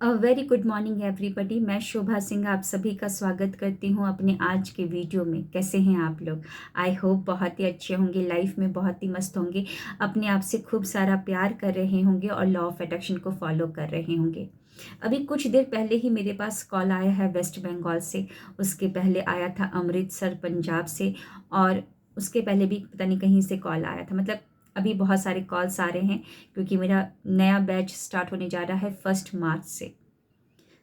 Very good morning everybody. मैं शोभा सिंह आप सभी का स्वागत करती हूँ अपने आज के वीडियो में। कैसे हैं आप लोग? आई होप बहुत ही अच्छे होंगे, लाइफ में बहुत ही मस्त होंगे, अपने आप से खूब सारा प्यार कर रहे होंगे और लॉ ऑफ अट्रैक्शन को फॉलो कर रहे होंगे। अभी कुछ देर पहले ही मेरे पास कॉल आया है वेस्ट बंगाल से। उसके पहले आया था अमृतसर पंजाब से, और उसके पहले भी पता नहीं कहीं से कॉल आया था। मतलब अभी बहुत सारे कॉल्स आ रहे हैं क्योंकि मेरा नया बैच स्टार्ट होने जा रहा है 1 मार्च से।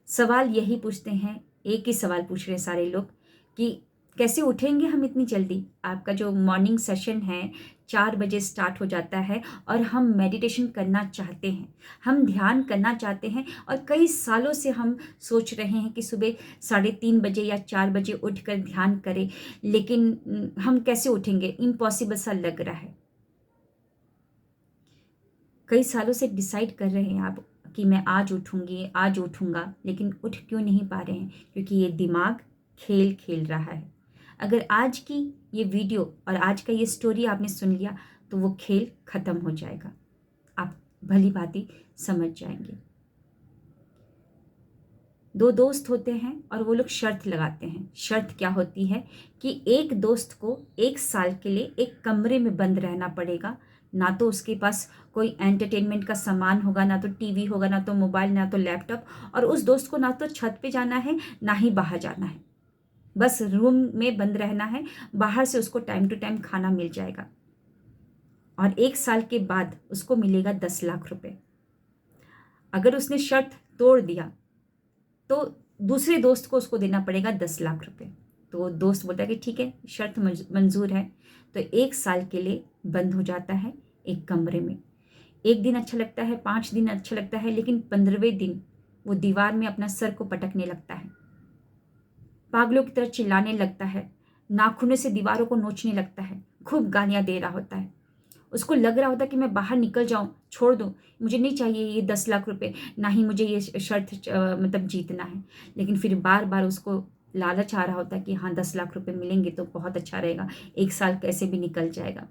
सवाल यही पूछते हैं, एक ही सवाल पूछ रहे हैं सारे लोग कि कैसे उठेंगे हम इतनी जल्दी। आपका जो मॉर्निंग सेशन है 4 बजे स्टार्ट हो जाता है और हम मेडिटेशन करना चाहते हैं, हम ध्यान करना चाहते हैं, और कई सालों से हम सोच रहे हैं कि सुबह 3:30 बजे या 4 बजे उठकर ध्यान करें, लेकिन हम कैसे उठेंगे, इम्पॉसिबल सा लग रहा है। कई सालों से डिसाइड कर रहे हैं आप कि मैं आज उठूंगी, आज उठूंगा, लेकिन उठ क्यों नहीं पा रहे हैं? क्योंकि ये दिमाग खेल खेल रहा है। अगर आज की ये वीडियो और आज का ये स्टोरी आपने सुन लिया तो वो खेल खत्म हो जाएगा, आप भली भांति समझ जाएंगे। दो दोस्त होते हैं और वो लोग शर्त लगाते हैं। शर्त क्या होती है कि एक दोस्त को 1 साल के लिए एक कमरे में बंद रहना पड़ेगा। ना तो उसके पास कोई एंटरटेनमेंट का सामान होगा, ना तो टीवी होगा, ना तो मोबाइल, ना तो लैपटॉप, और उस दोस्त को ना तो छत पे जाना है ना ही बाहर जाना है। बस रूम में बंद रहना है। बाहर से उसको टाइम टू टाइम खाना मिल जाएगा, और 1 साल के बाद उसको मिलेगा 10 लाख रुपए। अगर उसने शर्त तोड़ दिया तो दूसरे दोस्त को उसको देना पड़ेगा 10 लाख रुपए। तो दोस्त बोलता है कि ठीक है, शर्त मंजूर है। तो 1 साल के लिए बंद हो जाता है एक कमरे में। एक दिन अच्छा लगता है, 5 दिन अच्छा लगता है, लेकिन 15वें दिन वो दीवार में अपना सर को पटकने लगता है, पागलों की तरह चिल्लाने लगता है, नाखूनों से दीवारों को नोचने लगता है, खूब गालियां दे रहा होता है। उसको लग रहा होता है कि मैं बाहर निकल जाऊं, छोड़ दूं, मुझे नहीं चाहिए ये 10 लाख रुपए, ना ही मुझे ये शर्त मतलब जीतना है। लेकिन फिर बार बार उसको लालच आ रहा होता है कि हाँ 10 लाख रुपए मिलेंगे तो बहुत अच्छा रहेगा, 1 साल कैसे भी निकल जाएगा।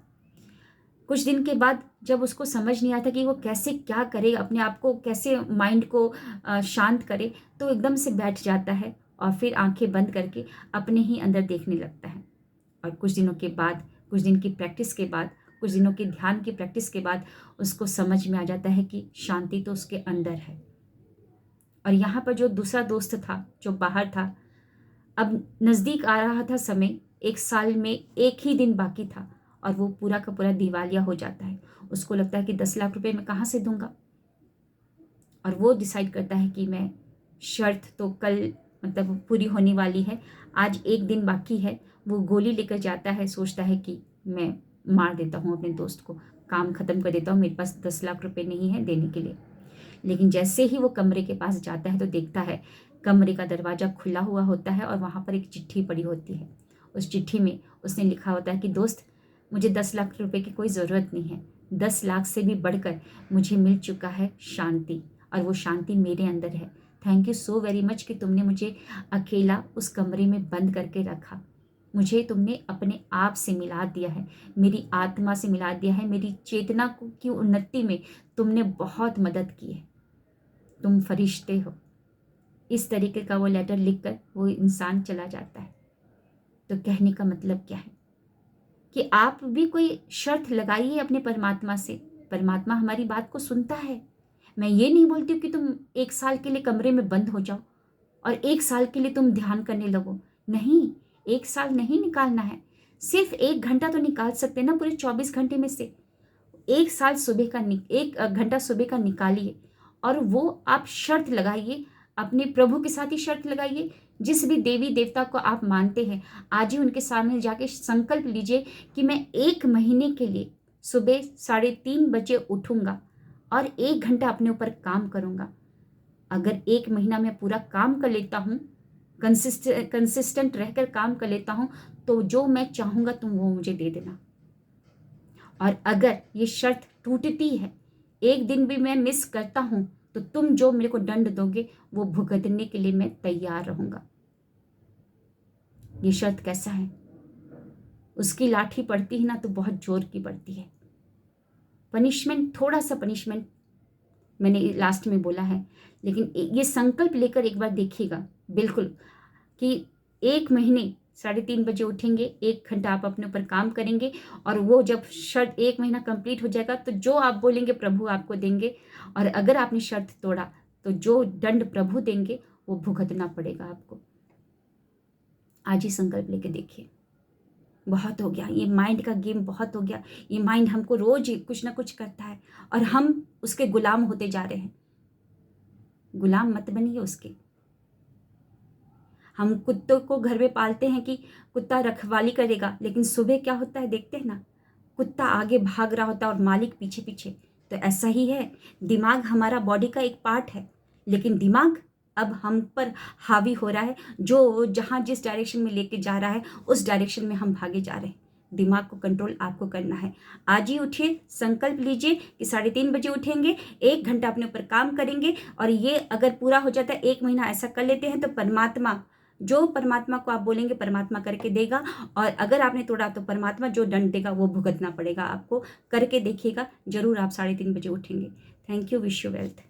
कुछ दिन के बाद जब उसको समझ नहीं आता कि वो कैसे क्या करे, अपने आप को कैसे, माइंड को शांत करे, तो एकदम से बैठ जाता है और फिर आंखें बंद करके अपने ही अंदर देखने लगता है। और कुछ दिनों के बाद, कुछ दिन की प्रैक्टिस के बाद, कुछ दिनों के ध्यान की प्रैक्टिस के बाद उसको समझ में आ जाता है कि शांति तो उसके अंदर है। और यहाँ पर जो दूसरा दोस्त था जो बाहर था, अब नज़दीक आ रहा था समय, 1 साल में एक ही दिन बाकी था और वो पूरा का पूरा दिवालिया हो जाता है। उसको लगता है कि 10 लाख रुपए मैं कहाँ से दूंगा, और वो डिसाइड करता है कि मैं, शर्त तो कल मतलब पूरी होने वाली है, आज एक दिन बाकी है। वो गोली लेकर जाता है, सोचता है कि मैं मार देता हूँ अपने दोस्त को, काम खत्म कर देता हूँ, मेरे पास 10 लाख रुपए नहीं है देने के लिए। लेकिन जैसे ही वो कमरे के पास जाता है तो देखता है कमरे का दरवाज़ा खुला हुआ होता है और वहाँ पर एक चिट्ठी पड़ी होती है। उस चिट्ठी में उसने लिखा होता है कि दोस्त, मुझे 10 लाख रुपए की कोई ज़रूरत नहीं है, 10 लाख से भी बढ़कर मुझे मिल चुका है शांति, और वो शांति मेरे अंदर है। Thank you so very much कि तुमने मुझे अकेला उस कमरे में बंद करके रखा। मुझे तुमने अपने आप से मिला दिया है, मेरी आत्मा से मिला दिया है, मेरी चेतना की उन्नति में तुमने बहुत मदद की है, तुम फरिश्ते हो। इस तरीके का वो लेटर लिखकर वो इंसान चला जाता है। तो कहने का मतलब क्या है कि आप भी कोई शर्त लगाइए अपने परमात्मा से। परमात्मा हमारी बात को सुनता है। मैं ये नहीं बोलती हूँ कि तुम 1 साल के लिए कमरे में बंद हो जाओ और 1 साल के लिए तुम ध्यान करने लगो। नहीं, 1 साल नहीं निकालना है, सिर्फ 1 घंटा तो निकाल सकते हैं ना पूरे 24 घंटे में से। 1 साल सुबह का 1 घंटा सुबह का निकालिए, और वो आप शर्त लगाइए, अपने प्रभु के साथ ही शर्त लगाइए। जिस भी देवी देवता को आप मानते हैं, आज ही उनके सामने जाके संकल्प लीजिए कि मैं 1 महीने के लिए सुबह 3:30 बजे उठूंगा और 1 घंटा अपने ऊपर काम करूंगा। अगर 1 महीना मैं पूरा काम कर लेता हूँ, कंसिस्टेंट रहकर काम कर लेता हूँ, तो जो मैं चाहूँगा तुम वो मुझे दे देना। और अगर ये शर्त टूटती है, एक दिन भी मैं मिस करता हूं, तो तुम जो मेरे को दंड दोगे वो भुगतने के लिए मैं तैयार रहूंगा। ये शर्त कैसा है? उसकी लाठी पड़ती है ना तो बहुत जोर की पड़ती है। पनिशमेंट, थोड़ा सा पनिशमेंट मैंने लास्ट में बोला है। लेकिन ये संकल्प लेकर एक बार देखिएगा बिल्कुल कि 1 महीने 3:30 बजे उठेंगे, 1 घंटा आप अपने ऊपर काम करेंगे, और वो जब शर्त 1 महीना कंप्लीट हो जाएगा तो जो आप बोलेंगे प्रभु आपको देंगे, और अगर आपने शर्त तोड़ा तो जो दंड प्रभु देंगे वो भुगतना पड़ेगा आपको। आज ही संकल्प लेके देखिए। बहुत हो गया, ये माइंड का गेम बहुत हो गया। ये माइंड हमको रोज कुछ ना कुछ करता है और हम उसके गुलाम होते जा रहे हैं। गुलाम मत बनिए उसके। हम कुत्तों को घर में पालते हैं कि कुत्ता रखवाली करेगा, लेकिन सुबह क्या होता है देखते हैं ना, कुत्ता आगे भाग रहा होता है और मालिक पीछे पीछे। तो ऐसा ही है, दिमाग हमारा बॉडी का एक पार्ट है, लेकिन दिमाग अब हम पर हावी हो रहा है। जो जहाँ जिस डायरेक्शन में लेके जा रहा है उस डायरेक्शन में हम भागे जा रहे हैं। दिमाग को कंट्रोल आपको करना है। आज ही उठिए, संकल्प लीजिए कि 3:30 बजे उठेंगे, 1 घंटा अपने ऊपर काम करेंगे, और ये अगर पूरा हो जाता है, 1 महीना ऐसा कर लेते हैं, तो परमात्मा, जो परमात्मा को आप बोलेंगे परमात्मा करके देगा, और अगर आपने तोड़ा तो परमात्मा जो दंड देगा वो भुगतना पड़ेगा आपको। करके देखिएगा, जरूर आप 3:30 बजे उठेंगे। Thank you, wish you wealth.